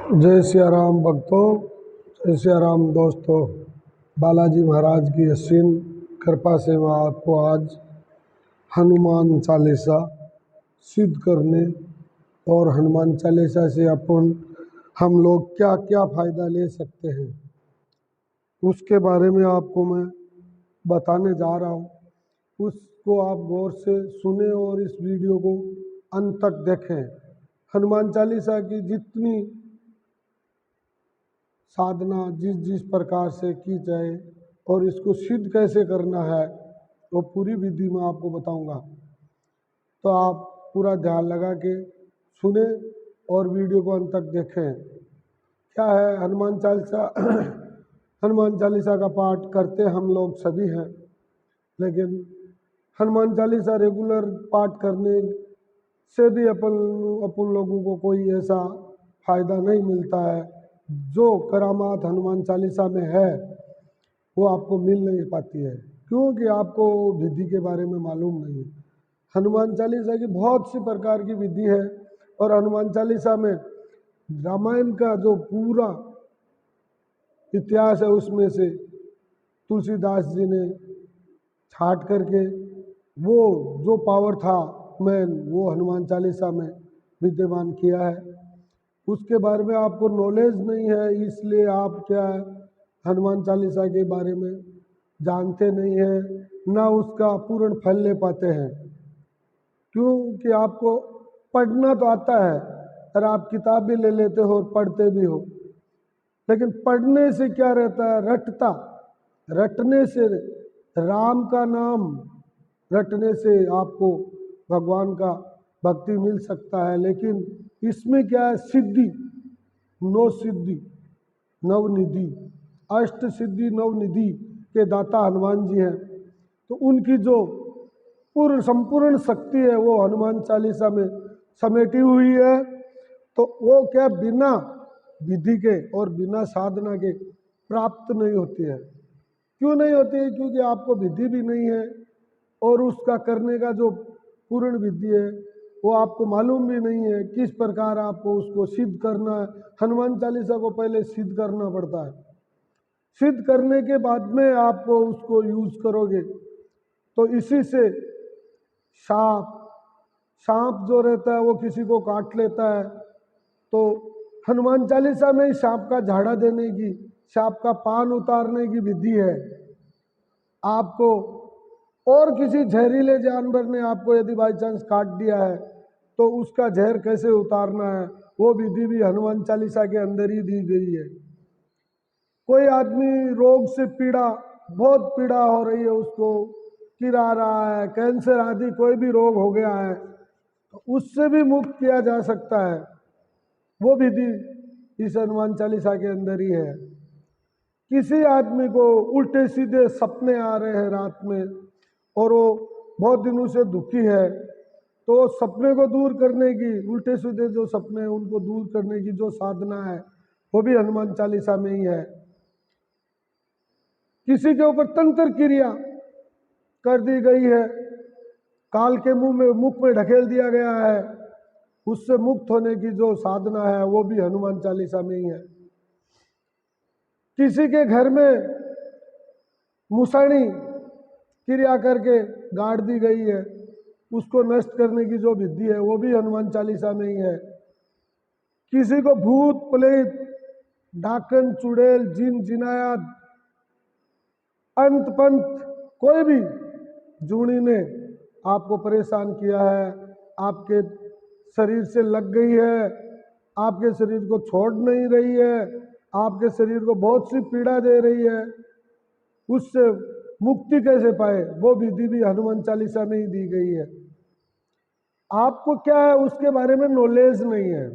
जय सिया राम भक्तों, जय सिया राम दोस्तों। बालाजी महाराज की असीम कृपा से मैं आपको आज हनुमान चालीसा सिद्ध करने और हनुमान चालीसा से हम लोग क्या क्या फ़ायदा ले सकते हैं उसके बारे में आपको मैं बताने जा रहा हूँ। उसको आप गौर से सुने और इस वीडियो को अंत तक देखें। हनुमान चालीसा की जितनी साधना जिस जिस प्रकार से की जाए और इसको सिद्ध कैसे करना है वो पूरी विधि मैं आपको बताऊंगा। तो आप पूरा ध्यान लगा के सुने और वीडियो को अंत तक देखें। क्या है हनुमान चालीसा? हनुमान चालीसा का पाठ करते हम लोग सभी हैं, लेकिन हनुमान चालीसा रेगुलर पाठ करने से भी अपन लोगों को कोई ऐसा फ़ायदा नहीं मिलता है। जो करामात हनुमान चालीसा में है वो आपको मिल नहीं पाती है, क्योंकि आपको विधि के बारे में मालूम नहीं है। हनुमान चालीसा की बहुत सी प्रकार की विधि है और हनुमान चालीसा में रामायण का जो पूरा इतिहास है उसमें से तुलसीदास जी ने छाट करके वो जो पावर था मैन वो हनुमान चालीसा में विद्यमान किया है। उसके बारे में आपको नॉलेज नहीं है, इसलिए आप क्या है हनुमान चालीसा के बारे में जानते नहीं हैं, ना उसका पूर्ण फल ले पाते हैं। क्योंकि आपको पढ़ना तो आता है और आप किताब भी ले लेते हो और पढ़ते भी हो, लेकिन पढ़ने से क्या रहता है, रटने से राम का नाम रटने से आपको भगवान का भक्ति मिल सकता है। लेकिन इसमें क्या है, सिद्धि नौ सिद्धि नवनिधि अष्ट सिद्धि नवनिधि के दाता हनुमान जी हैं। तो उनकी जो पूर्ण संपूर्ण शक्ति है वो हनुमान चालीसा में समेटी हुई है। तो वो क्या बिना विधि के और बिना साधना के प्राप्त नहीं होती है। क्यों नहीं होती है? क्योंकि आपको विधि भी नहीं है और उसका करने का जो पूर्ण विधि है वो आपको मालूम भी नहीं है किस प्रकार आपको उसको सिद्ध करना है। हनुमान चालीसा को पहले सिद्ध करना पड़ता है, सिद्ध करने के बाद में आपको उसको यूज करोगे। तो इसी से सांप जो रहता है वो किसी को काट लेता है, तो हनुमान चालीसा में ही सांप का झाड़ा देने की, सांप का पान उतारने की विधि है। आपको और किसी जहरीले जानवर ने आपको यदि बाई चांस काट दिया है तो उसका जहर कैसे उतारना है वो विधि भी हनुमान चालीसा के अंदर ही दी गई है। कोई आदमी रोग से बहुत पीड़ा हो रही है, उसको किरा रहा है, कैंसर आदि कोई भी रोग हो गया है, तो उससे भी मुक्त किया जा सकता है। वो विधि इस हनुमान चालीसा के अंदर ही है। किसी आदमी को उल्टे सीधे सपने आ रहे हैं रात में और वो बहुत दिनों से दुखी है, तो सपने को दूर करने की, उल्टे सीधे जो सपने हैं उनको दूर करने की जो साधना है वो भी हनुमान चालीसा में ही है। किसी के ऊपर तंत्र क्रिया कर दी गई है, काल के मुख में ढकेल दिया गया है, उससे मुक्त होने की जो साधना है वो भी हनुमान चालीसा में ही है। किसी के घर में मुसाणी क्रिया करके गाड़ दी गई है, उसको नष्ट करने की जो विधि है वो भी हनुमान चालीसा में ही है। किसी को भूत प्रेत डाकन चुड़ैल जिन जिनायात अंत पंत कोई भी जूनी ने आपको परेशान किया है, आपके शरीर से लग गई है, आपके शरीर को छोड़ नहीं रही है, आपके शरीर को बहुत सी पीड़ा दे रही है, उससे मुक्ति कैसे पाए वो विधि भी हनुमान चालीसा में ही दी गई है। आपको क्या है उसके बारे में नॉलेज नहीं है,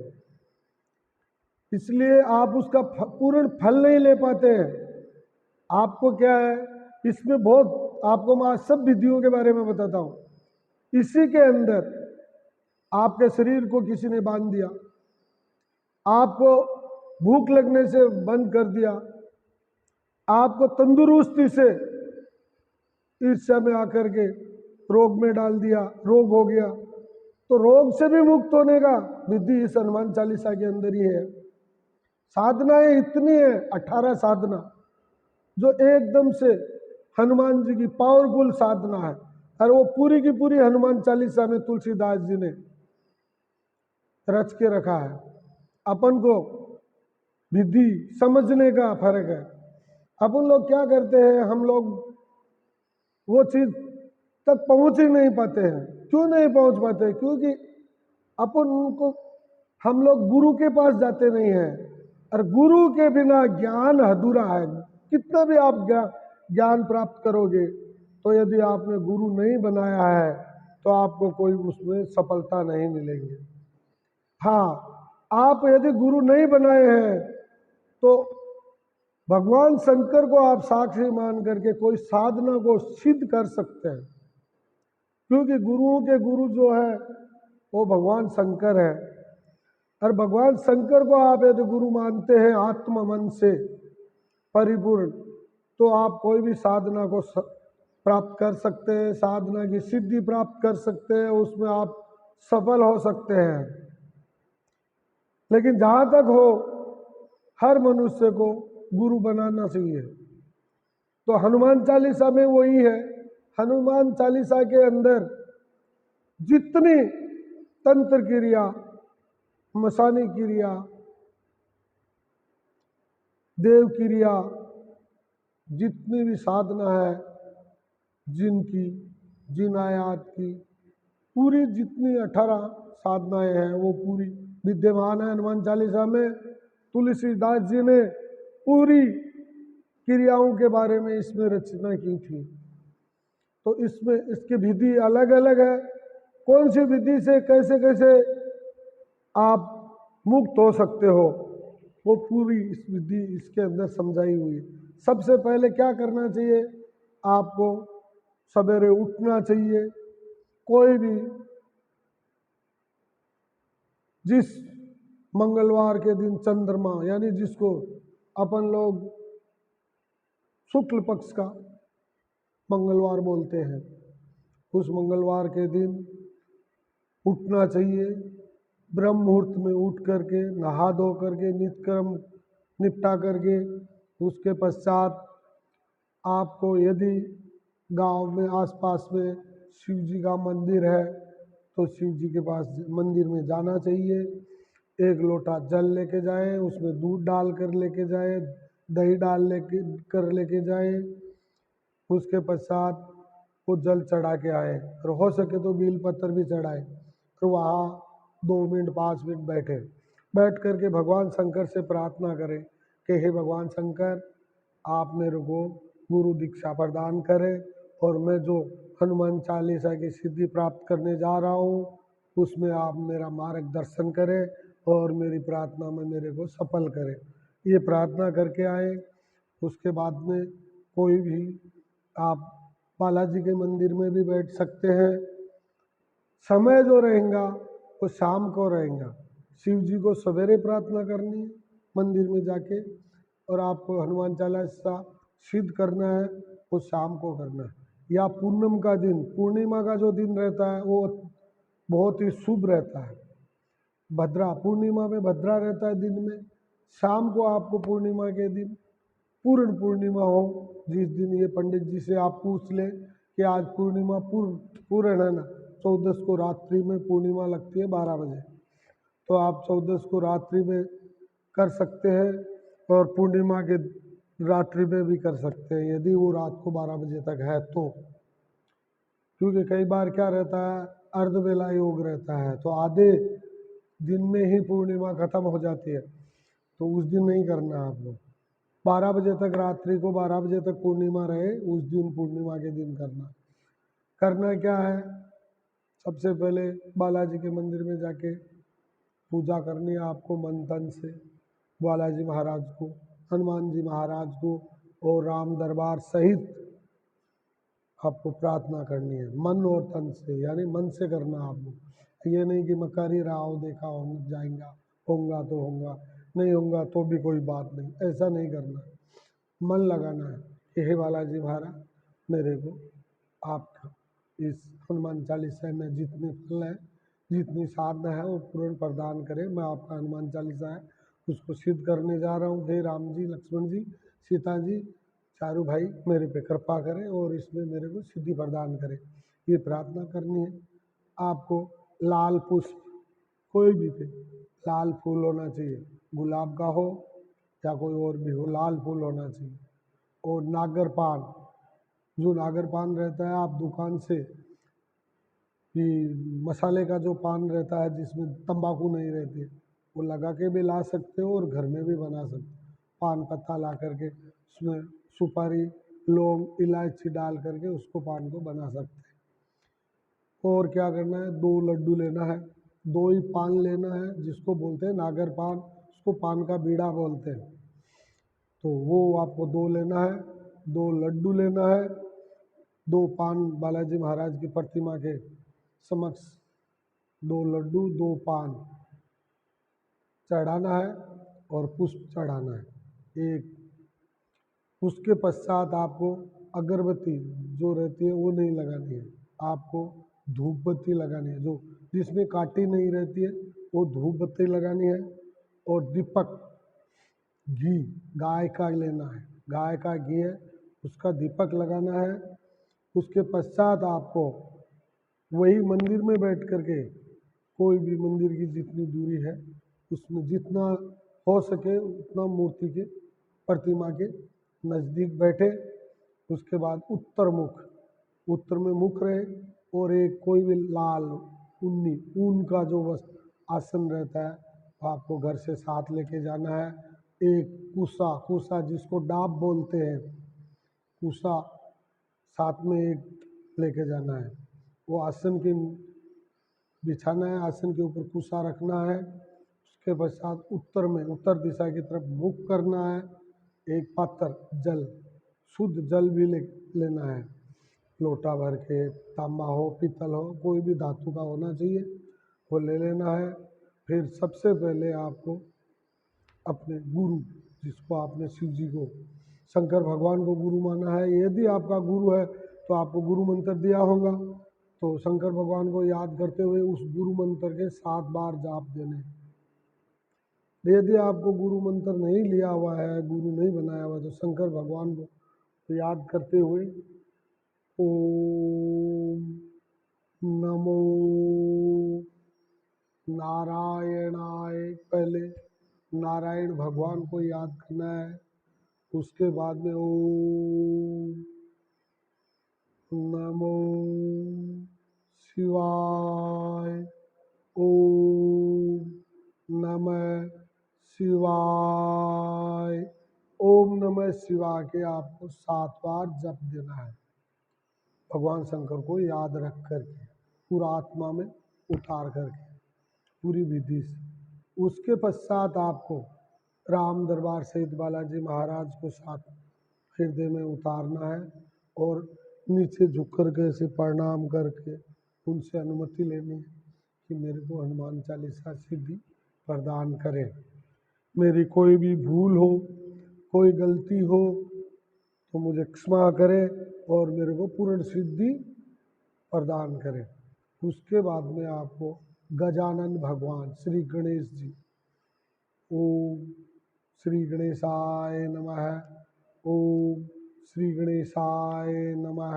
इसलिए आप उसका पूर्ण फल नहीं ले पाते हैं। आपको क्या है इसमें बहुत, आपको मैं आज सब विधियों के बारे में बताता हूँ। इसी के अंदर आपके शरीर को किसी ने बांध दिया, आपको भूख लगने से बंद कर दिया, आपको तंदुरुस्ती से ईर्ष्या में आकर के रोग में डाल दिया, रोग हो गया, तो रोग से भी मुक्त होने का विधि इस हनुमान चालीसा के अंदर ही है। साधनाएं इतनी है, 18 साधना जो एकदम से हनुमान जी की पावरफुल साधना है, और वो पूरी की पूरी हनुमान चालीसा में तुलसीदास जी ने रच के रखा है। अपन को विधि समझने का फर्क है। अपन लोग क्या करते हैं, हम लोग वो चीज तक पहुंच ही नहीं पाते हैं। क्यों नहीं पहुंच पाते? क्योंकि अपन उनको, हम लोग गुरु के पास जाते नहीं हैं, और गुरु के बिना ज्ञान अधूरा है। कितना भी आप ज्ञान प्राप्त करोगे, तो यदि आपने गुरु नहीं बनाया है तो आपको कोई उसमें सफलता नहीं मिलेगी। हाँ, आप यदि गुरु नहीं बनाए हैं तो भगवान शंकर को आप साक्षी मान करके कोई साधना को सिद्ध कर सकते हैं, क्योंकि गुरुओं के गुरु जो है वो भगवान शंकर है। और भगवान शंकर को आप यदि गुरु मानते हैं आत्म मन से परिपूर्ण, तो आप कोई भी साधना को प्राप्त कर सकते हैं, साधना की सिद्धि प्राप्त कर सकते हैं, उसमें आप सफल हो सकते हैं। लेकिन जहाँ तक हो, हर मनुष्य को गुरु बनाना चाहिए। तो हनुमान चालीसा में वही है। हनुमान चालीसा के अंदर जितनी तंत्र क्रिया, मसानी क्रिया, देव क्रिया, जितनी भी साधना है, जिनकी जिन आयात की पूरी जितनी 18 साधनाएं हैं वो पूरी विद्यमान है हनुमान चालीसा में। तुलसीदास जी ने पूरी क्रियाओं के बारे में इसमें रचना की थी। तो इसमें इसकी विधि अलग अलग है। कौन सी विधि से कैसे कैसे आप मुक्त हो सकते हो, वो पूरी इस विधि इसके अंदर समझाई हुई है। सबसे पहले क्या करना चाहिए, आपको सवेरे उठना चाहिए। कोई भी जिस मंगलवार के दिन चंद्रमा, यानी जिसको अपन लोग शुक्ल पक्ष का मंगलवार बोलते हैं, उस मंगलवार के दिन उठना चाहिए। ब्रह्म मुहूर्त में उठ करके नहा धो करके नित्यकर्म निपटा करके, उसके पश्चात आपको यदि गांव में आसपास में शिव जी का मंदिर है तो शिव जी के पास मंदिर में जाना चाहिए। एक लोटा जल लेके जाएं, उसमें दूध डाल कर लेके जाएं, दही डाल लेके जाएं। उसके पश्चात वो जल चढ़ा के आए, और हो सके तो बेल पत्थर भी चढ़ाए। तो वहाँ 2 मिनट 5 मिनट बैठ करके भगवान शंकर से प्रार्थना करें कि हे भगवान शंकर, आप मेरे को गुरु दीक्षा प्रदान करें, और मैं जो हनुमान चालीसा की सिद्धि प्राप्त करने जा रहा हूँ उसमें आप मेरा मार्गदर्शन करें और मेरी प्रार्थना में मेरे को सफल करें। ये प्रार्थना करके आए। उसके बाद में कोई भी आप बालाजी के मंदिर में भी बैठ सकते हैं। समय जो रहेगा वो शाम को रहेगा। शिव जी को सवेरे प्रार्थना करनी है मंदिर में जाके, और आपको हनुमान चालीसा सिद्ध करना है वो शाम को करना है। या पूर्णिमा का दिन, पूर्णिमा का जो दिन रहता है वो बहुत ही शुभ रहता है। भद्रा पूर्णिमा में भद्रा रहता है दिन में। शाम को आपको पूर्णिमा के दिन, पूर्ण पूर्णिमा हो जिस दिन, ये पंडित जी से आप पूछ लें कि आज पूर्णिमा पूर्ण है ना, 14 को रात्रि में पूर्णिमा लगती है 12 बजे, तो आप 14 को रात्रि में कर सकते हैं, और पूर्णिमा के रात्रि में भी कर सकते हैं यदि वो रात को 12 बजे तक है तो। क्योंकि कई बार क्या रहता है, अर्ध बेला योग रहता है, तो आधे दिन में ही पूर्णिमा खत्म हो जाती है, तो उस दिन नहीं करना आपको। 12 बजे तक, रात्रि को 12 बजे तक पूर्णिमा रहे उस दिन, पूर्णिमा के दिन करना क्या है, सबसे पहले बालाजी के मंदिर में जाके पूजा करनी है आपको मन तन से। बालाजी महाराज को, हनुमान जी महाराज को और राम दरबार सहित आपको प्रार्थना करनी है मन और तन से, यानी मन से करना आपको। ये नहीं कि मैं कर ही रहा हूँ, देखा हो जाएगा, होगा तो होगा, नहीं होगा तो भी कोई बात नहीं, ऐसा नहीं करना। मन लगाना है कि हे बालाजी महाराज, मेरे को आप इस हनुमान चालीसा में जितने फल है, जितनी साधना है वो पूर्ण प्रदान करें। मैं आपका हनुमान चालीसा है उसको सिद्ध करने जा रहा हूँ। हे राम जी, लक्ष्मण जी, सीता जी, चारू भाई मेरे पे कृपा करें और इसमें मेरे को सिद्धि प्रदान करें, ये प्रार्थना करनी है। आपको लाल पुष्प, कोई भी पे लाल फूल होना चाहिए, गुलाब का हो या कोई और भी हो, लाल फूल होना चाहिए। और नागर पान, जो नागर पान रहता है आप दुकान से, कि मसाले का जो पान रहता है जिसमें तंबाकू नहीं रहती है, वो लगा के भी ला सकते हो और घर में भी बना सकते हो। पान पत्ता ला करके उसमें सुपारी, लौंग, इलायची डाल करके उसको पान को बना सकते हैं। और क्या करना है, 2 लड्डू लेना है, 2 ही पान लेना है, जिसको बोलते हैं नागर पान, उसको पान का बीड़ा बोलते हैं। तो वो आपको 2 लेना है, 2 लड्डू लेना है, 2 पान बालाजी महाराज की प्रतिमा के समक्ष 2 लड्डू 2 पान चढ़ाना है और पुष्प चढ़ाना है एक। उसके पश्चात आपको अगरबत्ती जो रहती है वो नहीं लगानी है, आपको धूप बत्ती लगानी है, जो जिसमें काटी नहीं रहती है वो धूप बत्ती लगानी है। और दीपक, घी गाय का लेना है, गाय का घी है, उसका दीपक लगाना है। उसके पश्चात आपको वही मंदिर में बैठ करके, कोई भी मंदिर की जितनी दूरी है उसमें जितना हो सके उतना मूर्ति के, प्रतिमा के नज़दीक बैठे। उसके बाद उत्तर मुख, उत्तर में मुख रहे और एक कोई भी लाल ऊनी ऊन का जो वस्त्र आसन रहता है वो आपको घर से साथ लेके जाना है। एक कुसा, कुसा जिसको डाब बोलते हैं, कुसा साथ में एक लेके जाना है। वो आसन के बिछाना है, आसन के ऊपर कुसा रखना है। उसके पश्चात उत्तर में, उत्तर दिशा की तरफ मुख करना है। एक पात्र जल, शुद्ध जल भी लेना है, लोटा भर के, तांबा हो पीतल हो कोई भी धातु का होना चाहिए, वो ले लेना है। फिर सबसे पहले आपको अपने गुरु, जिसको आपने शिव जी को, शंकर भगवान को गुरु माना है, यदि आपका गुरु है तो आपको गुरु मंत्र दिया होगा, तो शंकर भगवान को याद करते हुए उस गुरु मंत्र के 7 बार जाप देने। यदि आपको गुरु मंत्र नहीं लिया हुआ है, गुरु नहीं बनाया हुआ, तो शंकर भगवान को तो याद करते हुए ओम नमो नारायणाय, पहले नारायण भगवान को याद करना है। उसके बाद में ओम नमो शिवाय, ओम नमः शिवाय, ओम नमः शिवाय के आपको 7 बार जप देना है, भगवान शंकर को याद रख करके, पूरा आत्मा में उतार करके, पूरी विधि से। उसके पश्चात आपको राम दरबार सहित बालाजी महाराज को साथ हृदय में उतारना है और नीचे झुक कर के ऐसे प्रणाम करके उनसे अनुमति लेनी है कि मेरे को हनुमान चालीसा सिद्धि प्रदान करें। मेरी कोई भी भूल हो, कोई गलती हो तो मुझे क्षमा करें और मेरे को पूर्ण सिद्धि प्रदान करें। उसके बाद में आपको गजानन भगवान श्री गणेश जी, ओम श्री गणेशाय नमः, ओम श्री गणेशाय नमः,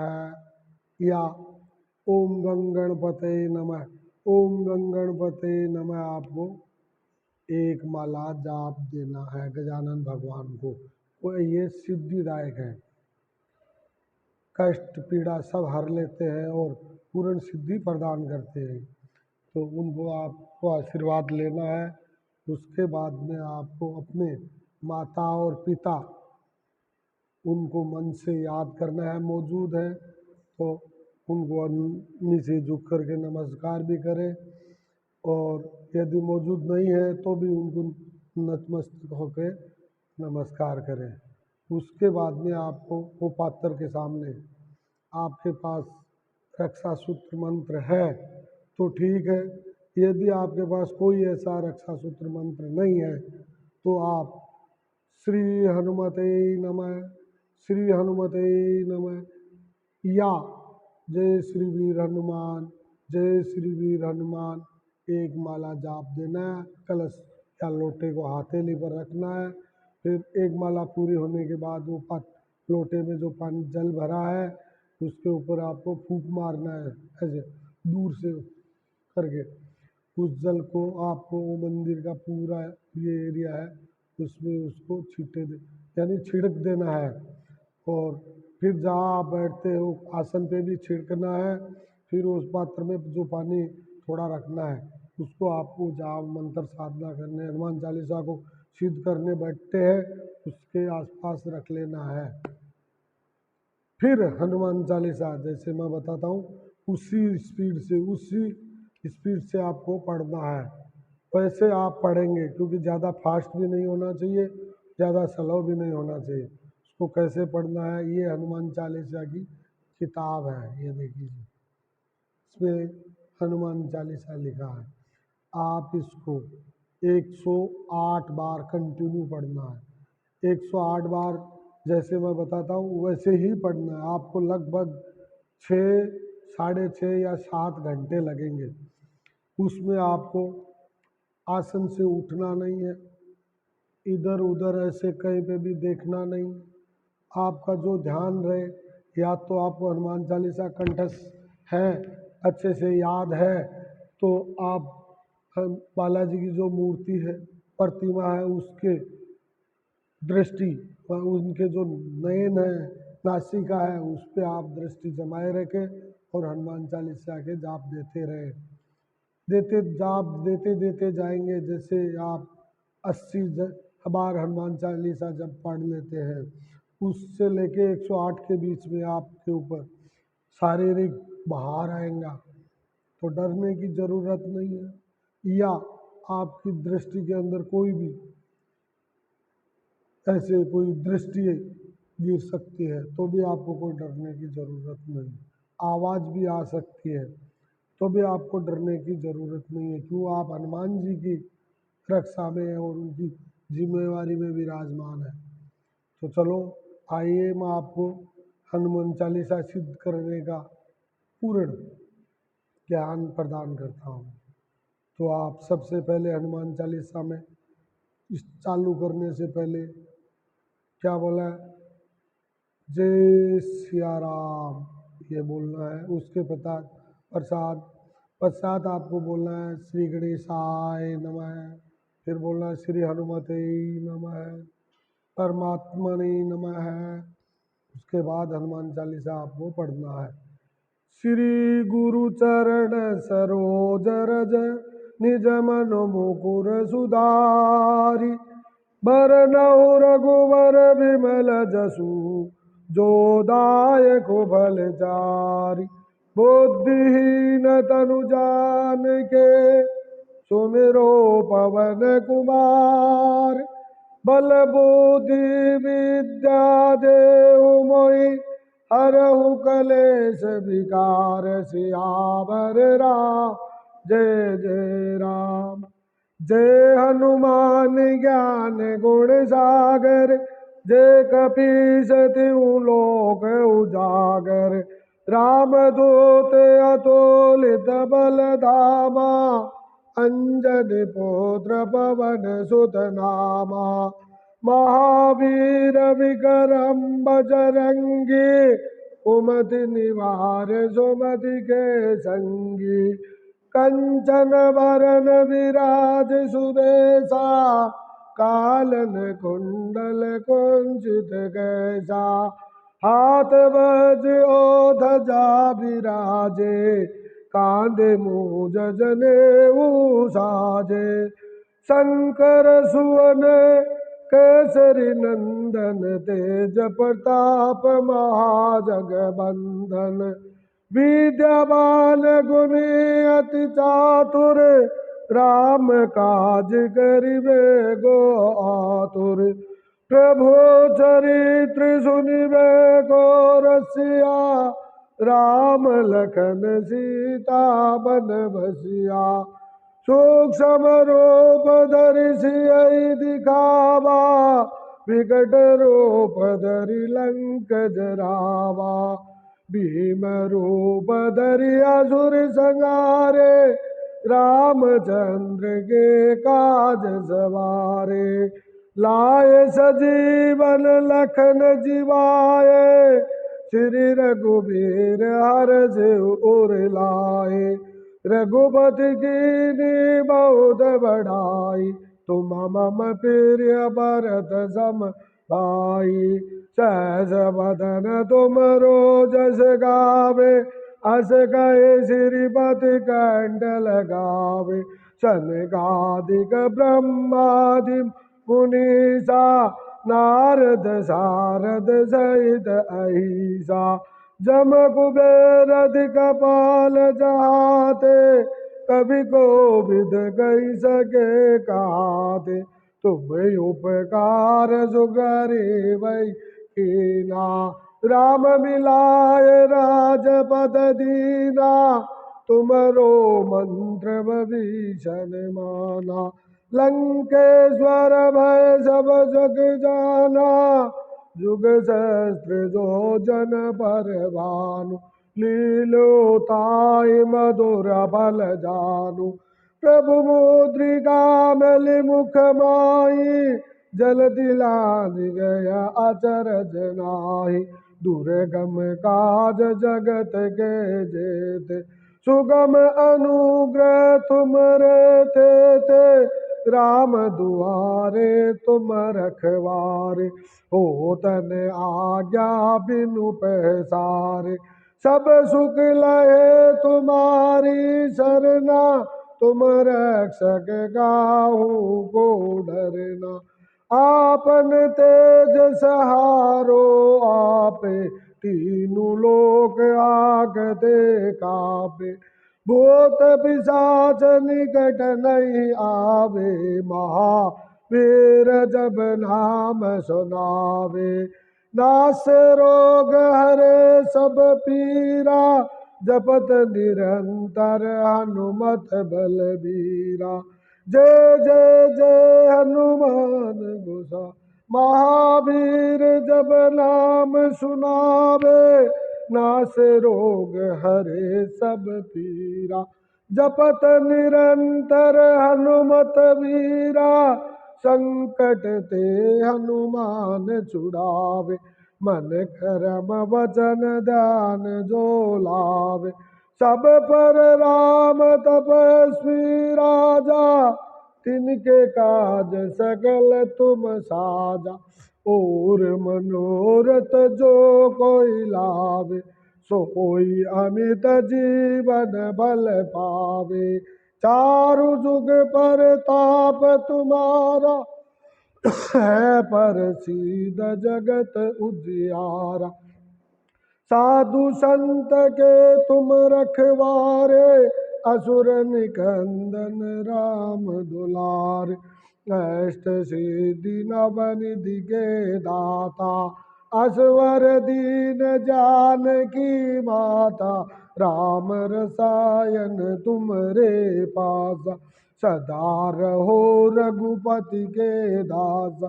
या ओम गंगणपते नमः, ओम गंगणपते नमः आपको एक माला जाप देना है गजानन भगवान को। वो ये सिद्धिदायक है, कष्ट पीड़ा सब हर लेते हैं और पूर्ण सिद्धि प्रदान करते हैं, तो उनको आपको आशीर्वाद लेना है। उसके बाद में आपको अपने माता और पिता, उनको मन से याद करना है, मौजूद है तो उनको नीचे झुक करके नमस्कार भी करें, और यदि मौजूद नहीं है तो भी उनको नतमस्तक होकर नमस्कार करें। उसके बाद में आपको वो पात्र के सामने, आपके पास रक्षा सूत्र मंत्र है तो ठीक है, यदि आपके पास कोई ऐसा रक्षा सूत्र मंत्र नहीं है तो आप श्री हनुमते नमः, श्री हनुमते नमः, या जय श्री वीर हनुमान, जय श्री वीर हनुमान एक माला जाप देना है। कलश या लोटे को हथेली पर रखना है। फिर एक माला पूरी होने के बाद वो लोटे में जो पानी जल भरा है उसके ऊपर आपको फूंक मारना है, ऐसे दूर से करके। उस जल को आपको वो मंदिर का पूरा ये एरिया है उसमें उसको छींटे दे यानी छिड़क देना है। और फिर जहाँ आप बैठते हो आसन पे भी छिड़कना है। फिर उस पात्र में जो पानी थोड़ा रखना है उसको आपको जहाँ मंत्र साधना करने हनुमान चालीसा को सिद्ध करने बैठते हैं उसके आसपास रख लेना है। फिर हनुमान चालीसा जैसे मैं बताता हूँ उसी स्पीड से आपको पढ़ना है। वैसे आप पढ़ेंगे क्योंकि ज़्यादा फास्ट भी नहीं होना चाहिए, ज़्यादा स्लो भी नहीं होना चाहिए। उसको कैसे पढ़ना है ये हनुमान चालीसा की किताब है, ये देखिए इसमें हनुमान चालीसा लिखा है। आप इसको 108 बार कंटिन्यू पढ़ना है। 108 बार जैसे मैं बताता हूँ वैसे ही पढ़ना है। आपको लगभग 6, 6.5 या 7 घंटे लगेंगे। उसमें आपको आसन से उठना नहीं है, इधर उधर ऐसे कहीं पे भी देखना नहीं। आपका जो ध्यान रहे, या तो आपको हनुमान चालीसा कंठस्थ है, अच्छे से याद है, तो आप बालाजी की जो मूर्ति है, प्रतिमा है, उसके दृष्टि उनके जो नयन है, नासिका है, उस पर आप दृष्टि जमाए रखें और हनुमान चालीसा के जाप देते रहे। जाप देते जाएंगे। जैसे आप 80 बार हनुमान चालीसा जब पढ़ लेते हैं उससे लेके 108 के बीच में आपके ऊपर शारीरिक बाहर आएगा, तो डरने की ज़रूरत नहीं है। या आपकी दृष्टि के अंदर कोई भी ऐसे कोई दृष्टि गिर सकती है तो भी आपको कोई डरने की ज़रूरत नहीं। आवाज़ भी आ सकती है तो भी आपको डरने की ज़रूरत नहीं है, क्यों आप हनुमान जी की रक्षा में और उनकी जिम्मेवारी में विराजमान है। तो चलो आइए मैं आपको हनुमान चालीसा सिद्ध करने का पूर्ण ज्ञान प्रदान करता हूँ। तो आप सबसे पहले हनुमान चालीसा में इस चालू करने से पहले क्या बोला है, जय सिया राम ये बोलना है। उसके पश्चात आपको बोलना है श्री गणेशाय नमः, फिर बोलना है श्री हनुमते नमः, परमात्मने नमः। उसके बाद हनुमान चालीसा आपको पढ़ना है। श्री गुरु चरण सरोज रज निज मन मुकुर सुधारी, बरनउँ रघुवर विमल जसु जो दायक फल चारि। बुद्धिहीन तनु जानिके सुमिरो पवन कुमार, बल बुद्धि विद्या देहु मोहि हरहु कलेश विकार। सियावर राम जय जय राम। जय हनुमान ज्ञान गुण सागर, जय कपीस तिहुँ लोक उजागर। रामदूत अतुलित बल धामा, अंजनी पुत्र पवन सुत नामा। महावीर विक्रम बजरंगी, कुमति निवार सुमति के संगी। कंचन वरन विराज सुबेसा, कालन कुंडल कुंचित कैसा। हाथ वज्र ध्वजा विराजे, कांधे मूज जनेऊ साजे। शंकर सुवन केसरी नंदन, तेज प्रताप महाजगबंदन। विद्यावान गुणी अति चातुर, राम काज करिबे गो आतुर। प्रभु चरित्र सुनिबे को रसिया, राम लखन सीता बन बसिया। सूक्ष्म रूप धरि सियहि दिखावा, विकट रूप धरि लंक जरावा। भीम रूप धरि असुर संहारे, रामचंद्र के काज सवारे, लाए सजीवन लखन जीवाए, श्री रघुबीर हर सिर उर लाए। रघुपति की बहुत बढ़ाई, तुम मम प्रिय भरत सम भाई। सहस बदन तुम रोजस गावे, अस कहे श्रीपति कंठ लगावे। सनकादिक ब्रह्मादि मुनीसा, नारद सारद सहित अहिसा। जम कुबेर कपाल जहाते, कभी कोविद कही सके कहते। तुम उपकार सुगरे वै कीना, राम मिलाए राजपद दीना। तुमरो मंत्र विभीषण माना, लंकेश्वर भय सब जग जाना। जुग सहस्त्र जो जन पर भानु, लीलोताई मधुर फल जानु। प्रभु मुद्रिका मल मुख माही, जल दिलान गया अचरज नाही। दुर्गम काज जगत के जेते, सुगम अनुग्रह तुम रे थे। राम दुआरे तुम रखवारे, हो तन आज्ञा बिनु पैसारे। सब सुख लहे तुम्हारी सरना, तुम रक्षक काहू को डरना। आपन तेज सहारो आपे, तीनों लोक आगते कापे। भूत पिशाच निकट नहीं आवे, महावीर जब नाम सुनावे। नास रोग हरे सब पीरा, जपत निरंतर हनुमत बलबीरा। जय जय जय हनुमान गोसा, महावीर जब नाम सुनावे। नास रोग हरे सब पीरा, जपत निरंतर हनुमत वीरा। संकट ते हनुमान छुड़ावे, मन करम वचन ध्यान जो लावे। सब पर राम तपस्वी राजा, तिनके काज सकल तुम साजा। और मनोरथ जो कोई लावे, सोई अमित जीवन बल पावे। चारु जुग पर ताप तुम्हारा, है प्रसिद्ध जगत उजियारा। साधु संत के तुम रखवारे, असुर निकंदन राम दुलारे। अष्ट सिद्धि नव निधि के दाता, असवर दीन जानकी माता। राम रसायन तुम रे पासा, सदा रहो रघुपति के दासा।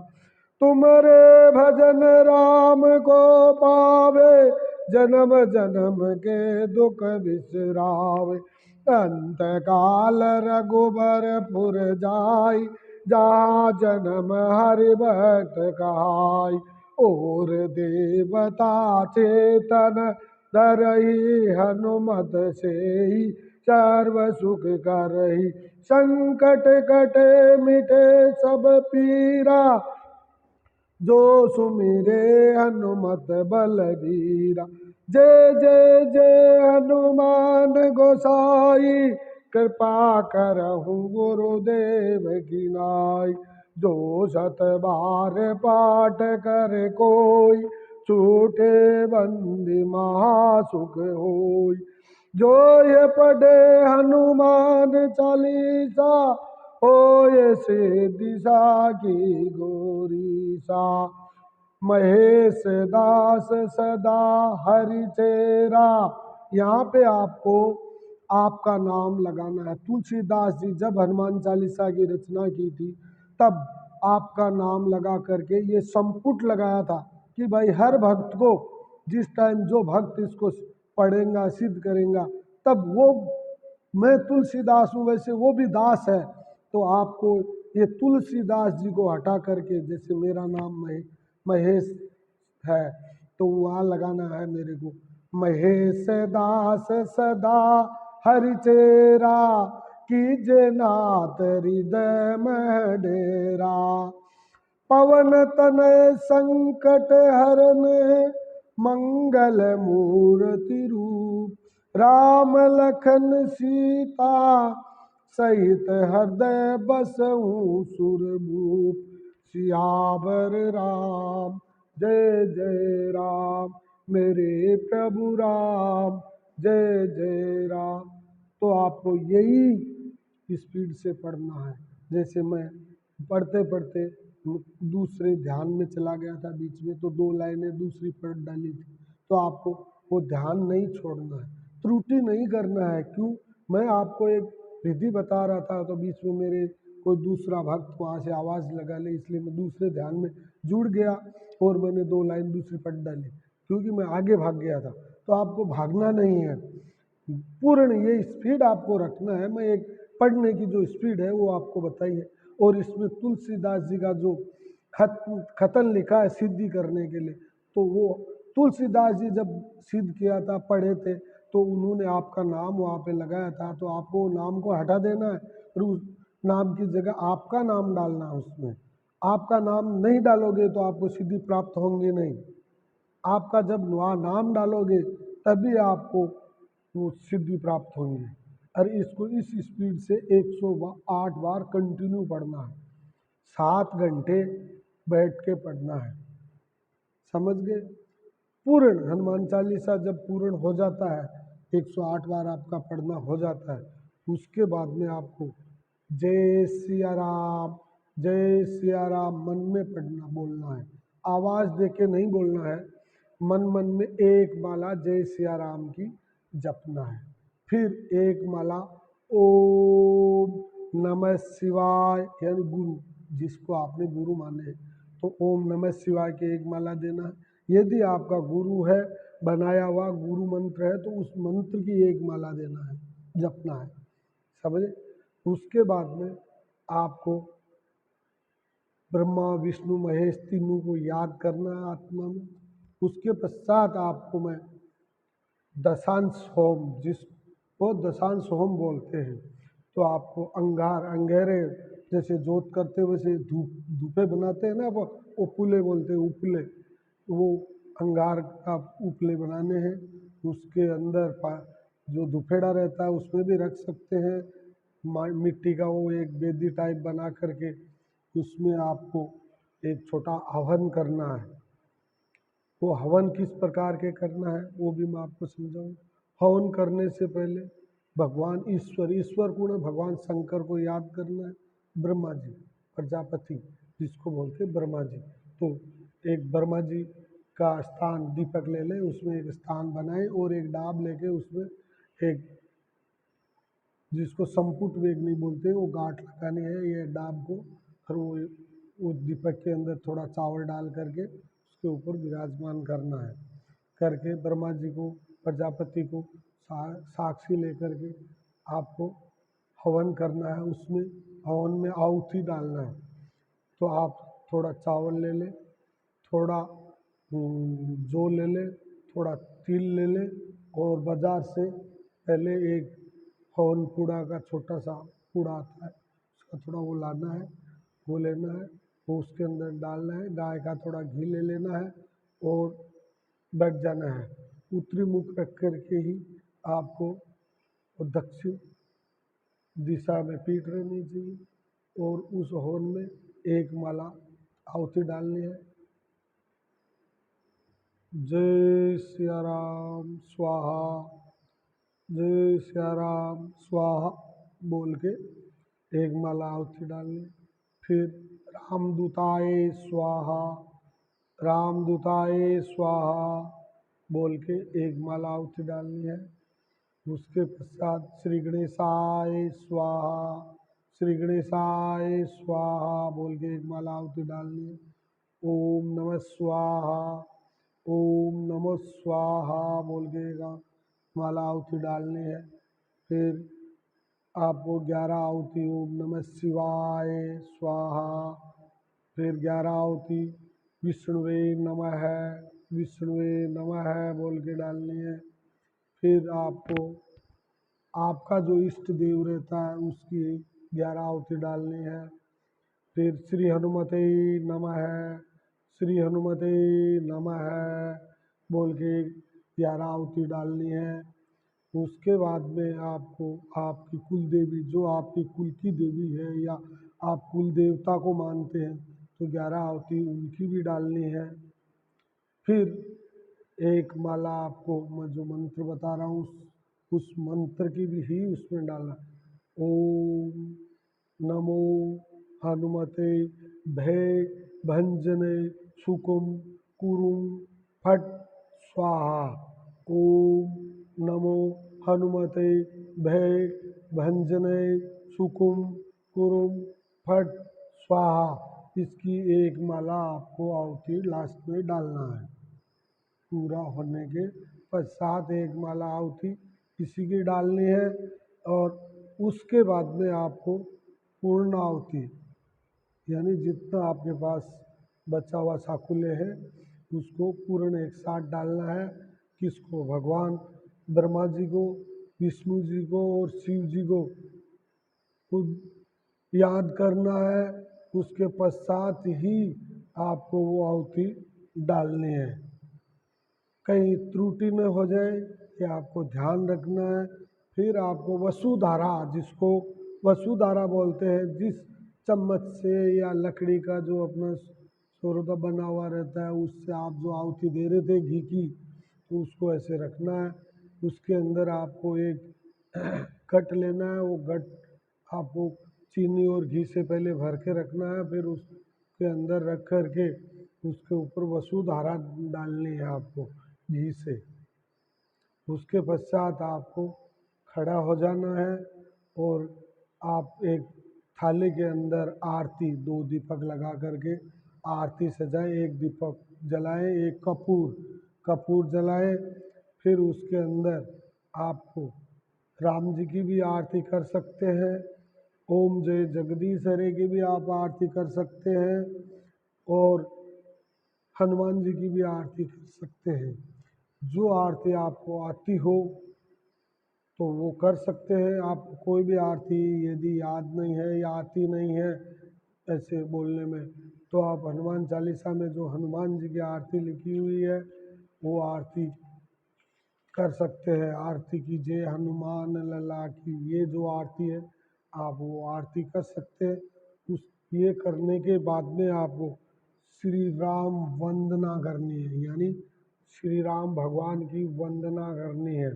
तुमरे भजन राम को पावे, जन्म जन्म के दुख बिसरावे। अंत काल रघुबरपुर जाई, जहाँ जन्म हरि भक्त कहाई। और देवता चेतन धरहि, हनुमत सेहि सर्व सुख करहि। संकट कटे मिटे सब पीरा, जो सुमिरे हनुमत बलबीरा। जय जय जय हनुमान गोसाई, कृपा करहु गुरुदेव की नाई। जो सत बार पाठ कर कोई, छूटे बंदी महासुख होई। जो ये पढ़े हनुमान चालीसा, होए से दिशा की गोरीसा। महेश दास सदा हरि तेरा, यहाँ पे आपको आपका नाम लगाना है। तुलसीदास जी जब हनुमान चालीसा की रचना की थी, तब आपका नाम लगा करके ये संपुट लगाया था कि भाई हर भक्त को जिस टाइम जो भक्त इसको पढ़ेगा सिद्ध करेगा, तब वो मैं तुलसीदास हूँ, वैसे वो भी दास है। तो आपको ये तुलसीदास जी को हटा करके, जैसे मेरा नाम महेश है, तो वहाँ लगाना है मेरे को, महेश दास सदा हरिचेरा, कीजे नाथ हृदय में डेरा, पवन तनय संकट हरन, मंगल मूर्ति रूप, राम लखन सीता सहित हृदय बसऊं सुरभूप, सियावर राम जय जय राम, मेरे प्रभु राम जय जय राम। तो आपको यही स्पीड से पढ़ना है। जैसे मैं पढ़ते पढ़ते दूसरे ध्यान में चला गया था बीच में, तो 2 लाइनें दूसरी पढ़ डाली थी, तो आपको वो ध्यान नहीं छोड़ना है, त्रुटि नहीं करना है। क्यों? मैं आपको एक विधि बता रहा था, तो बीच में मेरे कोई दूसरा भक्त वहाँ से आवाज़ लगा ले, इसलिए मैं दूसरे ध्यान में जुड़ गया और मैंने 2 लाइन दूसरी पढ़ डाली, क्योंकि मैं आगे भाग गया था। तो आपको भागना नहीं है, पूर्ण ये स्पीड आपको रखना है। मैं एक पढ़ने की जो स्पीड है वो आपको बताई है। और इसमें तुलसीदास जी का जो खतन लिखा है सिद्धि करने के लिए, तो वो तुलसीदास जी जब सिद्ध किया था, पढ़े थे, तो उन्होंने आपका नाम वहाँ पे लगाया था, तो आपको नाम को हटा देना है और उस नाम की जगह आपका नाम डालना है उसमें। आपका नाम नहीं डालोगे तो आपको सिद्धि प्राप्त होंगे नहीं। आपका जब वहाँ नाम डालोगे तभी आपको वो सिद्धि प्राप्त होंगी। और इसको इस स्पीड से 108 बार कंटिन्यू पढ़ना है, 7 घंटे बैठ के पढ़ना है। समझ गए? पूर्ण हनुमान चालीसा जब पूर्ण हो जाता है, 108 बार आपका पढ़ना हो जाता है, उसके बाद में आपको जय सिया राम जय सिया राम मन में पढ़ना, बोलना है, आवाज़ दे के नहीं बोलना है। मन मन में एक माला जय सिया राम की जपना है। फिर एक माला ओम नमः शिवाय, यानी गुरु, जिसको आपने गुरु माने हैं, तो ओम नमः शिवाय की एक माला देना है। यदि आपका गुरु है, बनाया हुआ गुरु मंत्र है, तो उस मंत्र की एक माला देना है, जपना है। समझे? उसके बाद में आपको ब्रह्मा विष्णु महेश तीनों को याद करना है आत्मा में। उसके पश्चात आपको मैं दशांश होम, जिसको दशांश होम बोलते हैं, तो आपको अंगेरे जैसे जोत करते वैसे धूपे बनाते हैं ना, वो उपले बोलते हैं, उपले, वो अंगार का उपले बनाने हैं। उसके अंदर जो धुपेड़ा रहता है उसमें भी रख सकते हैं, मिट्टी का वो एक बेदी टाइप बना करके, उसमें आपको एक छोटा हवन करना है। वो हवन किस प्रकार के करना है वो भी मैं आपको समझाऊँ। हवन करने से पहले भगवान ईश्वर को ना, भगवान शंकर को याद करना है। ब्रह्मा जी प्रजापति जिसको बोलते हैं ब्रह्मा जी, तो एक ब्रह्मा जी का स्थान दीपक ले लें, उसमें एक स्थान बनाए और एक डाब लेके उसमें एक, जिसको संपुट वेगनी बोलते हैं, वो गांठ लगानी है ये डाब को, और वो दीपक के अंदर थोड़ा चावल डाल करके उसके ऊपर विराजमान करना है। करके ब्रह्मा जी को, प्रजापति को साक्षी लेकर के आपको हवन करना है। उसमें हवन में आहुति डालना है। तो आप थोड़ा चावल ले लें, थोड़ा जौ ले लें, थोड़ा तिल ले लें, और बाज़ार से पहले एक हवन कूड़ा का छोटा सा कूड़ा आता है, उसका थोड़ा वो लाना है, वो लेना है, वो उसके अंदर डालना है। गाय का थोड़ा घी ले लेना है और बैठ जाना है। उत्तरी मुख रख करके ही आपको दक्षिण दिशा में पीठ रहनी चाहिए, और उस हवन में एक माला आहुति डालनी है। जय सिया राम स्वाहा, जय सिया राम स्वाहा बोल के एक माला आहुति डालनी। फिर रामदूताय स्वाहा, रामदूताय स्वाहा बोल के एक माला आहुति डालनी है। उसके पश्चात श्री गणेशाय स्वाहा, श्री गणेशाय स्वाहा बोल के एक माला आहुति डालनी है। ओम नमः स्वाहा, ओम नमः स्वाहा बोल के एक माला आहुति डालनी है। फिर आपको 11 आहुति ओम नमः शिवाय स्वाहा, फिर 11 आहुति विष्णुवे नमः बोल के डालनी है। फिर आपको आपका जो इष्ट देव रहता है उसकी 11 आहुति डालनी है। फिर श्री हनुमते नमः बोल के 11 आहुति डालनी है। उसके बाद में आपको आपकी कुल देवी, जो आपकी कुल की देवी है या आप कुल देवता को मानते हैं, तो 11 आहुति उनकी भी डालनी है। फिर एक माला आपको मैं जो मंत्र बता रहा हूँ उस मंत्र की भी ही उसमें डालना। ओम नमो हनुमते भय भंजने सुकुम कुरुम फट स्वाहा। ओम नमो हनुमते भय भंजने सुकुम कुरुम फट स्वाहा। इसकी एक माला आपको आहुति लास्ट में डालना है। पूरा होने के पश्चात एक माला आहुति किसी की डालनी है और उसके बाद में आपको पूर्ण आहुति, यानी जितना आपके पास बचा हुआ साकुल्य है उसको पूर्ण एक साथ डालना है। किसको? भगवान ब्रह्मा जी को, विष्णु जी को और शिव जी को खुद याद करना है। उसके पश्चात ही आपको वो आहुति डालनी है। कहीं त्रुटि न हो जाए ये आपको ध्यान रखना है। फिर आपको वसुधारा, जिसको वसुधारा बोलते हैं, जिस चम्मच से या लकड़ी का जो अपना सोरदा बना हुआ रहता है उससे आप जो आहुति दे रहे थे घी की, तो उसको ऐसे रखना है। उसके अंदर आपको एक घट लेना है। वो घट आपको चीनी और घी से पहले भर के रखना है। फिर उसके अंदर रख कर के उसके ऊपर वसुधारा डालनी है आपको घी से। उसके पश्चात आपको खड़ा हो जाना है और आप एक थाली के अंदर आरती, 2 दीपक लगा करके आरती सजाएं। एक दीपक जलाएं, एक कपूर जलाएं। फिर उसके अंदर आपको राम जी की भी आरती कर सकते हैं। ओम जय जगदीश हरे की भी आप आरती कर सकते हैं और हनुमान जी की भी आरती कर सकते हैं। जो आरती आपको आती हो तो वो कर सकते हैं। आप कोई भी आरती यदि याद नहीं है या आती नहीं है ऐसे बोलने में, तो आप हनुमान चालीसा में जो हनुमान जी की आरती लिखी हुई है वो आरती कर सकते हैं। आरती कीजिए हनुमान लला की, ये जो आरती है आप वो आरती कर सकते हैं। उस ये करने के बाद में आपको श्री राम वंदना करनी है, यानी श्री राम भगवान की वंदना करनी है।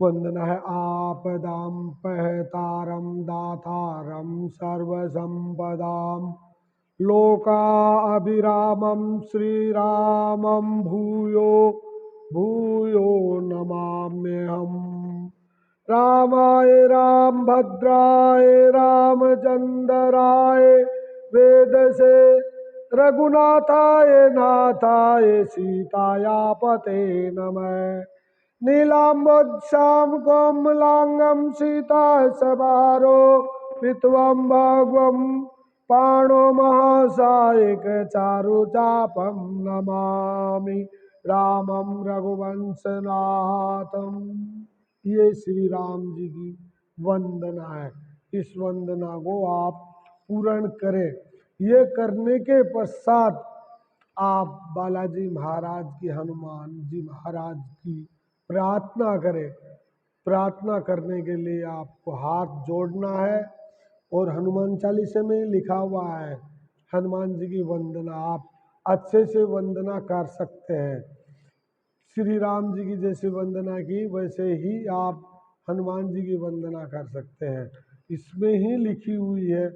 वंदना है आपदाम पहतारम दातारम सर्वसंपदाम लोका अभिरामम श्री रामम भूयो भूयो नमाम्यहम्। रामाय रामभद्राय रामचंद्राय वेदसे रघुनाथाय नाथाय सीताया पते नमः। नीलाम्बोत्साम कोमलांगम सीता सवारो पित्वम भगवम पाणो महासायक चारुचापम नमामि रामम रघुवंशनाथम। ये श्री राम जी की वंदना है। इस वंदना को आप पूर्ण करें। ये करने के पश्चात आप बालाजी महाराज की, हनुमान जी महाराज की प्रार्थना करें। प्रार्थना करने के लिए आपको हाथ जोड़ना है और हनुमान चालीसा में लिखा हुआ है हनुमान जी की वंदना। आप अच्छे से वंदना कर सकते हैं। श्री राम जी की जैसे वंदना की वैसे ही आप हनुमान जी की वंदना कर सकते हैं। इसमें ही लिखी हुई है।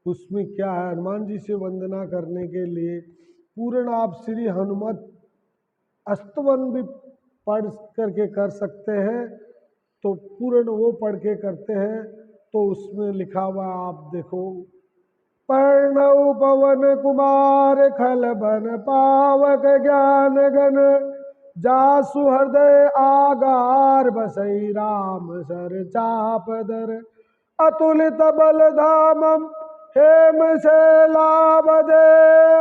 उसमें क्या है, हनुमान जी से वंदना करने के लिए पूर्ण आप श्री हनुमत अस्तवन भी पढ़ करके कर सकते हैं। तो पूर्ण वो पढ़ के करते हैं तो उसमें लिखा हुआ आप देखो, पर्णव पवन कुमार खल बन पावक ज्ञान गण जासु हृदय आगार बसई राम सर चापदर अतुलित बल धामम हेम से लाभदे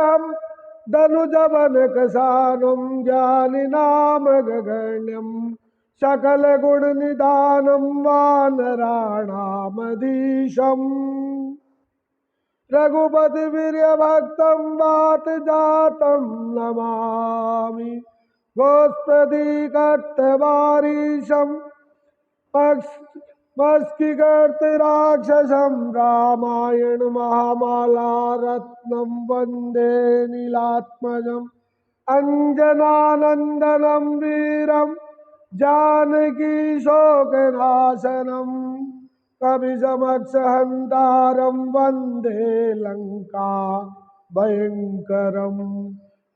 हम धनुजवन कसानुम ज्ञानी नाम गगण्यम सकल गुण निदानम वानराणामधीशम रघुपति वीर्य भक्तम वात जातम नमामि गोस्पदी कर्तवारीशम मस्किकर्त राक्षसम रामायण महामाला रत्नम वंदे नीलात्मजम अंजनानंदनम वीरम जानकी शोकनाशनम कवि समक्ष हंतारम वंदे लंका भयंकरम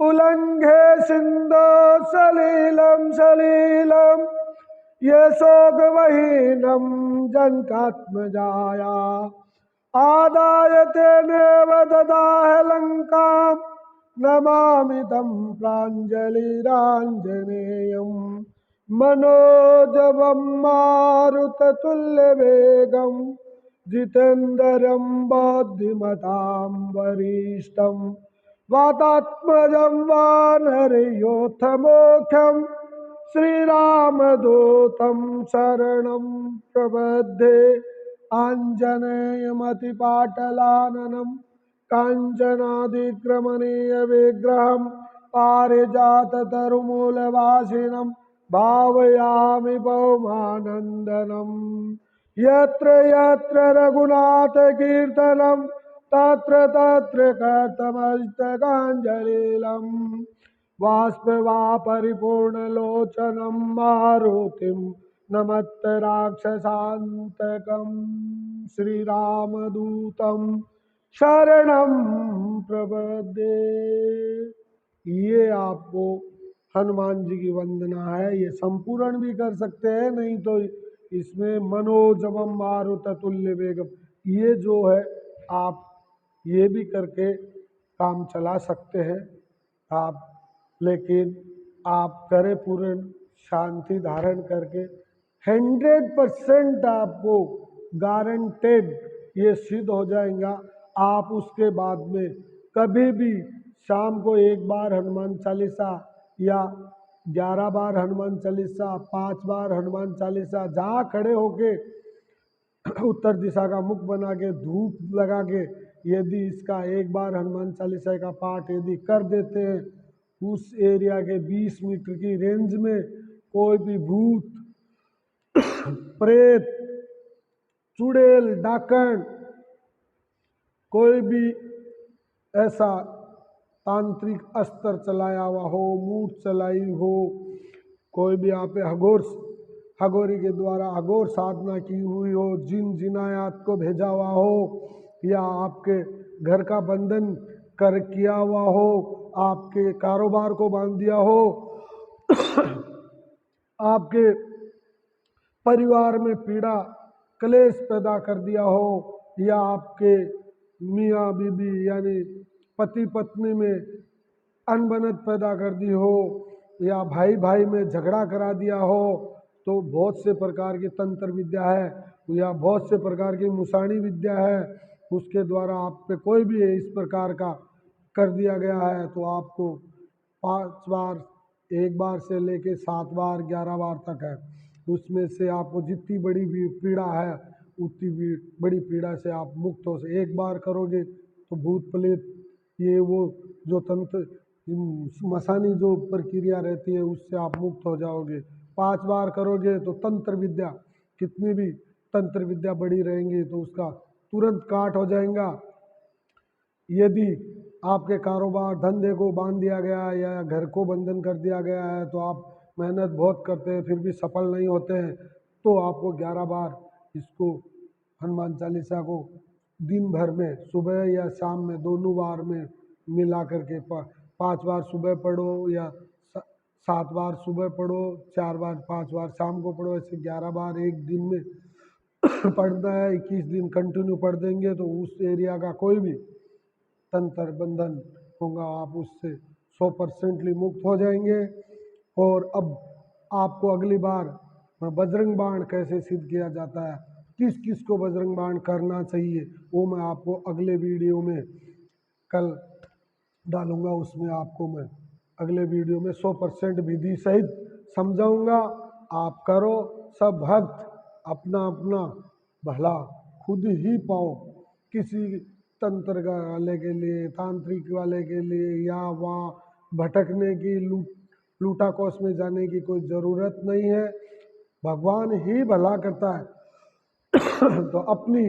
उल्लंघे सिंधो सलीलम सलीलम यशोकवहीनम जनकात्मजाया आदाय तेनेव ददाह लंका नमामि तं प्राञ्जलिराञ्जनेयम् मनोजवं मारुततुल्यवेगं जितेन्द्रं बुद्धिमतां वरिष्ठं वातात्मजं वानरयोथमोख्यं श्रीरामदूतं शरणं प्रपद्ये आञ्जनेयमतिपाटलाननं काञ्चनादिक्रमणीय विग्रहं पारिजाततरुमूलवासिनं भावयामि भौमानन्दनं यत्र यत्र रघुनाथकीर्तनं तत्र तत्र कर्तमस्तकाञ्जलिलं बाष्पवापरिपूर्णलोचनं मारुतिं नमत राक्षसान्तकं श्रीरामदूतं शरणं प्रपद्ये। ये आपको हनुमान जी की वंदना है। ये संपूर्ण भी कर सकते हैं, नहीं तो इसमें मनोजवम मारुत तुल्य वेगम ये जो है आप ये भी करके काम चला सकते हैं आप, लेकिन आप करें पूर्ण शांति धारण करके 100% आपको गारंटेड ये सिद्ध हो जाएगा। आप उसके बाद में कभी भी शाम को एक बार हनुमान चालीसा या 11 बार हनुमान चालीसा, 5 बार हनुमान चालीसा, जहाँ खड़े होके उत्तर दिशा का मुख बना के धूप लगा के यदि इसका एक बार हनुमान चालीसा का पाठ यदि कर देते हैं, उस एरिया के 20 मीटर की रेंज में कोई भी भूत प्रेत चुड़ैल डाकण कोई भी ऐसा तांत्रिक अस्त्र चलाया हुआ हो, मूठ चलाई हो, कोई भी आप हगोरी के द्वारा अघोर साधना की हुई हो, जिन जिनायात को भेजा हुआ हो, या आपके घर का बंधन कर किया हुआ हो, आपके कारोबार को बांध दिया हो, आपके परिवार में पीड़ा क्लेश पैदा कर दिया हो, या आपके मियाँ बीबी यानी पति पत्नी में अनबनत पैदा कर दी हो, या भाई भाई में झगड़ा करा दिया हो, तो बहुत से प्रकार की तंत्र विद्या है या बहुत से प्रकार की मुसाणी विद्या है, उसके द्वारा आप पे कोई भी इस प्रकार का कर दिया गया है तो आपको 5 बार, 1 बार से लेके 7 बार 11 बार तक है, उसमें से आपको जितनी बड़ी भी पीड़ा है उतनी भी बड़ी पीड़ा से आप मुक्त हो। 1 बार करोगे तो भूत प्रेत ये वो जो तंत्र मसानी जो प्रक्रिया रहती है उससे आप मुक्त हो जाओगे। 5 बार करोगे तो तंत्र विद्या, कितनी भी तंत्र विद्या बड़ी रहेंगी तो उसका तुरंत काट हो जाएगा। यदि आपके कारोबार धंधे को बांध दिया गया है या घर को बंधन कर दिया गया है तो आप मेहनत बहुत करते हैं फिर भी सफल नहीं होते हैं, तो आपको 11 बार इसको हनुमान चालीसा को दिन भर में सुबह या शाम में दोनों बार में मिला करके 5 बार सुबह पढ़ो या 7 बार सुबह पढ़ो, 4 बार 5 बार शाम को पढ़ो, ऐसे 11 बार एक दिन में पढ़ना है। 21 दिन कंटिन्यू पढ़ देंगे तो उस एरिया का कोई भी तंत्र बंधन होगा आप उससे 100% मुक्त हो जाएंगे। और अब आपको अगली बार बजरंग बाण कैसे सिद्ध किया जाता है, किस किस को बजरंग बाण करना चाहिए, वो मैं आपको अगले वीडियो में कल डालूंगा। उसमें आपको मैं अगले वीडियो में 100% विधि सहित समझाऊंगा। आप करो, सब भक्त अपना अपना भला खुद ही पाओ। किसी तंत्र वाले के लिए, तांत्रिक वाले के लिए या वहाँ भटकने की लूटा कोस में जाने की कोई ज़रूरत नहीं है। भगवान ही भला करता है। तो अपनी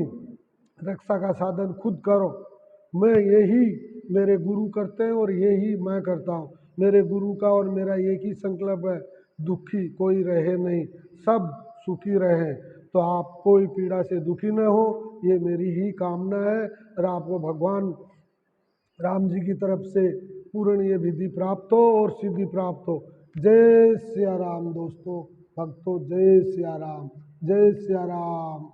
रक्षा का साधन खुद करो। मैं यही मेरे गुरु करते हैं और यही मैं करता हूँ। मेरे गुरु का और मेरा एक ही संकल्प है, दुखी कोई रहे नहीं, सब सुखी रहे। तो आप कोई पीड़ा से दुखी न हो, ये मेरी ही कामना है। और आपको भगवान राम जी की तरफ से पूर्ण ये विधि प्राप्त हो और सिद्धि प्राप्त हो। जय सिया राम दोस्तों, भक्तों, जय सिया राम, जय सिया राम।